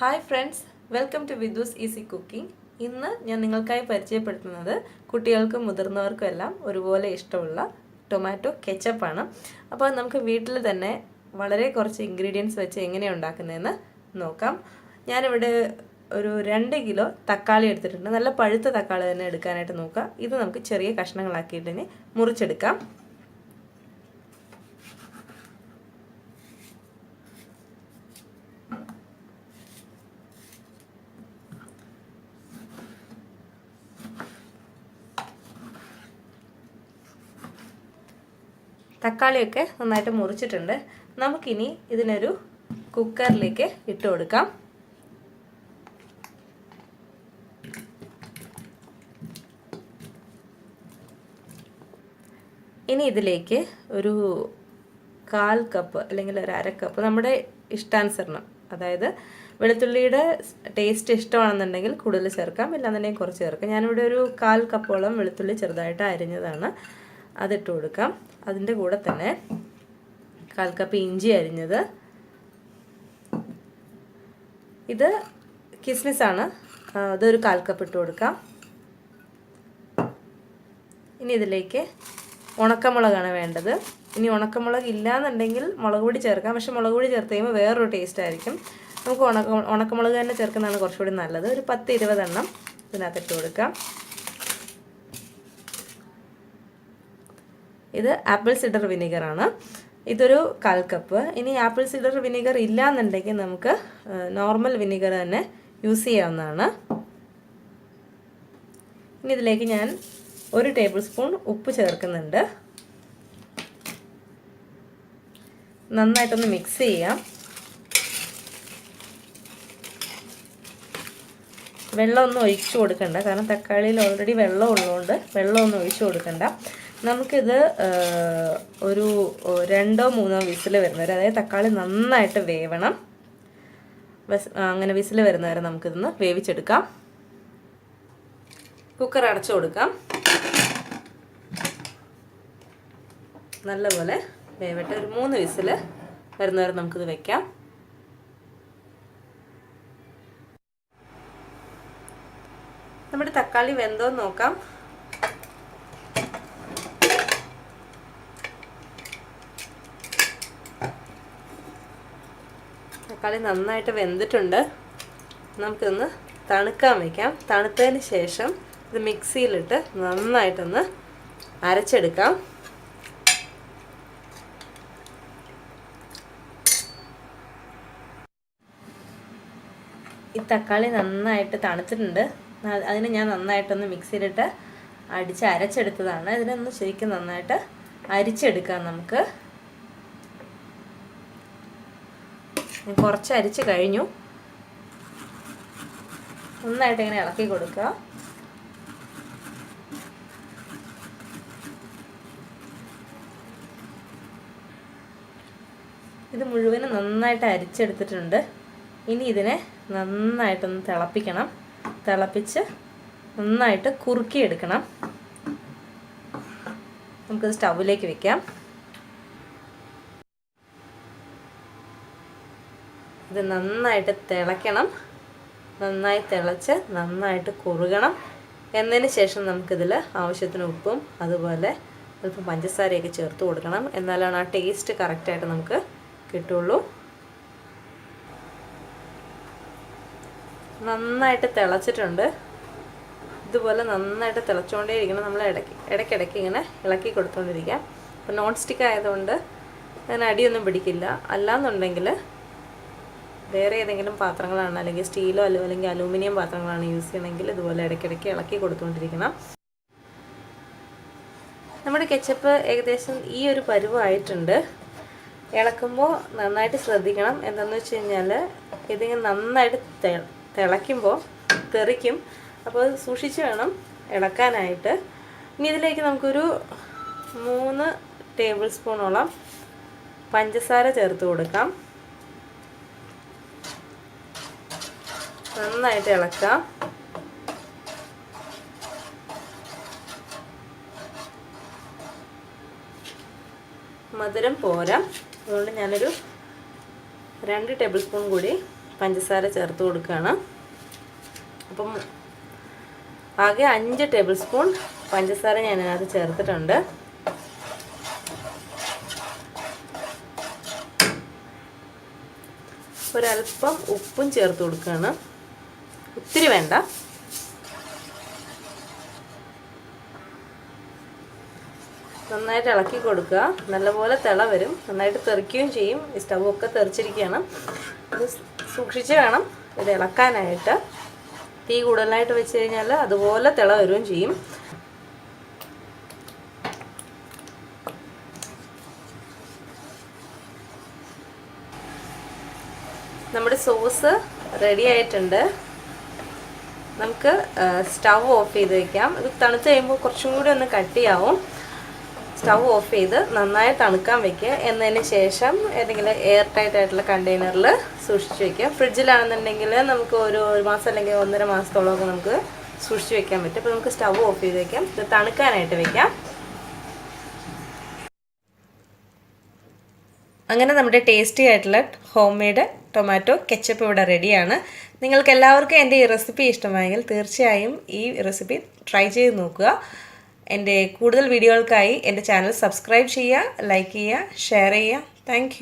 Hi friends, welcome to Vidhu's easy cooking. ഇന്ന് ഞാൻ നിങ്ങൾക്കായി പരിചയപ്പെടുത്തുന്നത് കുട്ടികൾക്കും മുതിർന്നവർക്കും എല്ലാം ഒരുപോലെ ഇഷ്ടമുള്ള ടൊമാറ്റോ കെച്ചപ്പാണ്. അപ്പോൾ നമുക്ക് വീട്ടിൽ തന്നെ വളരെ കുറച്ച് ഇൻഗ്രീഡിയൻസ് വെച്ച് എങ്ങനെയാണ് ഉണ്ടാക്കുന്നതെന്ന് നോക്കാം. ഞാനിവിടെ ഒരു 2 കിലോ തക്കാളി എടുത്തിട്ടുണ്ട്. നല്ല പഴുത്ത തക്കാളി തന്നെ എടുക്കാനായിട്ട് നോക്കുക. ഇത് നമുക്ക് ചെറിയ കഷ്ണങ്ങളാക്കിയിട്ട് മുറിച്ചെടുക്കാം. തക്കാളിയൊക്കെ നന്നായിട്ട് മുറിച്ചിട്ടുണ്ട്. നമുക്കിനി ഇതിനൊരു കുക്കറിലേക്ക് ഇട്ട് കൊടുക്കാം. ഇനി ഇതിലേക്ക് ഒരു 1/4 കപ്പ് അല്ലെങ്കിൽ ഒരു 1/2 കപ്പ് നമ്മുടെ ഇഷ്ടാനുസരണം, അതായത് വെളുത്തുള്ളിയുടെ ടേസ്റ്റ് ഇഷ്ടമാണെന്നുണ്ടെങ്കിൽ കൂടുതൽ ചേർക്കാം, ഇല്ലാന്നുണ്ടെങ്കിൽ കുറച്ച് ചേർക്കാം. ഞാനിവിടെ ഒരു 1/4 കപ്പോളം വെളുത്തുള്ളി ചെറുതായിട്ട് അരിഞ്ഞതാണ്, അതിട്ട് കൊടുക്കാം. അതിൻ്റെ കൂടെ തന്നെ 1/4 കപ്പ് ഇഞ്ചി അരിഞ്ഞത്, ഇത് കിസ്മിസാണ്, അതൊരു 1/4 കപ്പ് ഇട്ട് കൊടുക്കാം. ഇനി ഇതിലേക്ക് ഉണക്കമുളകാണ് വേണ്ടത്. ഇനി ഉണക്കമുളക് ഇല്ലയെന്നുണ്ടെങ്കിൽ മുളക് പൊടി ചേർക്കാം, പക്ഷെ മുളക് പൊടി ചേർത്ത് കഴിയുമ്പോൾ വേറൊരു ടേസ്റ്റ് ആയിരിക്കും. നമുക്ക് ഉണക്കമുളക് തന്നെ ചേർക്കുന്നതാണ് കുറച്ചുകൂടി നല്ലത്. ഒരു 10-20 എണ്ണം ഇതിനകത്തിട്ട് കൊടുക്കാം. ഇത് ആപ്പിൾ സിഡർ വിനീഗറാണ്, ഇതൊരു 1/4 കപ്പ്. ഇനി ആപ്പിൾ സിഡർ വിനീഗർ ഇല്ലയെന്നുണ്ടെങ്കിൽ നമുക്ക് നോർമൽ വിനീഗർ തന്നെ യൂസ് ചെയ്യാവുന്നതാണ്. ഇനി ഇതിലേക്ക് ഞാൻ 1 ടേബിൾ സ്പൂൺ ഉപ്പ് ചേർക്കുന്നുണ്ട്. നന്നായിട്ടൊന്ന് മിക്സ് ചെയ്യാം. വെള്ളമൊന്നും ഒഴിച്ചു കൊടുക്കണ്ട, കാരണം തക്കാളിയിൽ ഓൾറെഡി വെള്ളം ഉള്ളതുകൊണ്ട് വെള്ളമൊന്നും ഒഴിച്ചു കൊടുക്കണ്ട. നമുക്കിത് ഒരു 2-3 വിസിൽ വരുന്നവരെ, അതായത് തക്കാളി നന്നായിട്ട് വേവണം, അങ്ങനെ വിസിൽ വരുന്നവരെ നമുക്കിതൊന്ന് വേവിച്ചെടുക്കാം. കുക്കർ അടച്ചു കൊടുക്കാം. നല്ലപോലെ വേവട്ടെ. ഒരു 3 വിസിൽ വരുന്നവരെ നമുക്കിത് വെക്കാം. നമ്മുടെ തക്കാളി വെന്തോന്ന് നോക്കാം. തക്കാളി നന്നായിട്ട് വെന്തിട്ടുണ്ട്. നമുക്കിതൊന്ന് തണുക്കാൻ വയ്ക്കാം. തണുത്തതിന് ശേഷം ഇത് മിക്സിയിലിട്ട് നന്നായിട്ടൊന്ന് അരച്ചെടുക്കാം. ഈ തക്കാളി നന്നായിട്ട് തണുത്തിട്ടുണ്ട്. അതിന് ഞാൻ നന്നായിട്ടൊന്ന് മിക്സിയിലിട്ട് അരച്ചെടുത്തതാണ്. ഇതിനൊന്ന് ശരിക്കും നന്നായിട്ട് അരിച്ചെടുക്കാം. നമുക്ക് കുറച്ച് അരിച്ച് കഴിഞ്ഞു. നന്നായിട്ട് ഇങ്ങനെ ഇളക്കി കൊടുക്കുക. ഇത് മുഴുവനും നന്നായിട്ട് അരിച്ചെടുത്തിട്ടുണ്ട്. ഇനി ഇതിനെ നന്നായിട്ടൊന്ന് തിളപ്പിക്കണം. തിളപ്പിച്ച് നന്നായിട്ട് കുറുക്കിയെടുക്കണം. നമുക്കിത് സ്റ്റൗവിലേക്ക് വെക്കാം. ഇത് നന്നായിട്ട് തിളയ്ക്കണം. നന്നായി തിളച്ച് നന്നായിട്ട് കുറുകണം. എന്നതിന് ശേഷം നമുക്കിതിൽ ആവശ്യത്തിന് ഉപ്പും അതുപോലെ അല്പം പഞ്ചസാരയൊക്കെ ചേർത്ത് കൊടുക്കണം. എന്നാലാണ് ആ ടേസ്റ്റ് കറക്റ്റായിട്ട് നമുക്ക് കിട്ടുള്ളൂ. നന്നായിട്ട് തിളച്ചിട്ടുണ്ട്. ഇതുപോലെ നന്നായിട്ട് തിളച്ചുകൊണ്ടേയിരിക്കണം. നമ്മൾ ഇടയ്ക്കിടയ്ക്ക് ഇങ്ങനെ ഇളക്കി കൊടുത്തുകൊണ്ടിരിക്കാം. അപ്പോൾ നോൺ സ്റ്റിക്ക് ആയതുകൊണ്ട് അതിന് അടിയൊന്നും പിടിക്കില്ല. അല്ലാന്നുണ്ടെങ്കിൽ വേറെ ഏതെങ്കിലും പാത്രങ്ങളാണ്, അല്ലെങ്കിൽ സ്റ്റീലോ അല്ലെങ്കിൽ അലൂമിനിയം പാത്രങ്ങളാണ് യൂസ് ചെയ്യണമെങ്കിൽ ഇതുപോലെ ഇടയ്ക്കിടയ്ക്ക് ഇളക്കി കൊടുത്തുകൊണ്ടിരിക്കണം. നമ്മുടെ കെച്ചപ്പ് ഏകദേശം ഈ ഒരു പരുവമായിട്ടുണ്ട്. ഇളക്കുമ്പോൾ നന്നായിട്ട് ശ്രദ്ധിക്കണം. എന്താണെന്ന് വെച്ച് കഴിഞ്ഞാൽ ഇതിങ്ങനെ നന്നായിട്ട് തിളയ്ക്കുമ്പോൾ തെറിക്കും. അപ്പോൾ സൂക്ഷിച്ച് വേണം ഇളക്കാനായിട്ട്. ഇനി ഇതിലേക്ക് നമുക്കൊരു 3 ടേബിൾ സ്പൂണോളം പഞ്ചസാര ചേർത്ത് കൊടുക്കാം. നന്നായിട്ട് ഇളക്കാം. മധുരം പോരാ, അതുകൊണ്ട് ഞാനൊരു 2 ടേബിൾ സ്പൂൺ കൂടി പഞ്ചസാര ചേർത്ത് കൊടുക്കുകയാണ്. അപ്പം ആകെ 5 ടേബിൾ സ്പൂൺ പഞ്ചസാര ഞാൻ അതിനകത്ത് ചേർത്തിട്ടുണ്ട്. ഒരല്പം ഉപ്പും ചേർത്ത് കൊടുക്കുകയാണ്. ഒത്തിരി വേണ്ട. നന്നായിട്ട് ഇളക്കി കൊടുക്കുക. നല്ലപോലെ തിള വരും, നന്നായിട്ട് തെറിക്കുകയും ചെയ്യും. ഈ സ്റ്റൗവൊക്കെ തെറിച്ചിരിക്കുകയാണ്. ഇത് സൂക്ഷിച്ച് വേണം ഇത് ഇളക്കാനായിട്ട്. തീ കൂടുതലായിട്ട് വെച്ച് കഴിഞ്ഞാൽ അതുപോലെ തിള വരികയും ചെയ്യും. നമ്മുടെ സോസ് റെഡി ആയിട്ടുണ്ട്. നമുക്ക് സ്റ്റൗ ഓഫ് ചെയ്ത് വയ്ക്കാം. ഇത് തണുത്ത് കഴിയുമ്പോൾ കുറച്ചും കൂടി ഒന്ന് കട്ടിയാവും. സ്റ്റൗ ഓഫ് ചെയ്ത് നന്നായി തണുക്കാൻ വയ്ക്കുക. എന്നതിന് ശേഷം ഏതെങ്കിലും എയർ ടൈറ്റ് ആയിട്ടുള്ള കണ്ടെയ്നറിൽ സൂക്ഷിച്ച് വയ്ക്കുക. ഫ്രിഡ്ജിലാണെന്നുണ്ടെങ്കിൽ നമുക്ക് ഒരു മാസം അല്ലെങ്കിൽ 1.5 മാസത്തോളമൊക്കെ നമുക്ക് സൂക്ഷിച്ച് വെക്കാൻ പറ്റും. അപ്പോൾ നമുക്ക് സ്റ്റൗ ഓഫ് ചെയ്ത് വയ്ക്കാം. ഇത് തണുക്കാനായിട്ട് വയ്ക്കാം. അങ്ങനെ നമ്മുടെ ടേസ്റ്റി ആയിട്ടുള്ള ഹോം മെയ്ഡ് ടൊമാറ്റോ കെച്ചപ്പ് ഇവിടെ റെഡിയാണ്. നിങ്ങൾക്ക് എല്ലാവർക്കും എൻ്റെ ഈ റെസിപ്പി ഇഷ്ടമായെങ്കിൽ തീർച്ചയായും ഈ റെസിപ്പി ട്രൈ ചെയ്ത് നോക്കുക. എൻ്റെ കൂടുതൽ വീഡിയോകൾക്കായി എൻ്റെ ചാനൽ സബ്സ്ക്രൈബ് ചെയ്യുക, ലൈക്ക് ചെയ്യുക, ഷെയർ ചെയ്യുക. താങ്ക്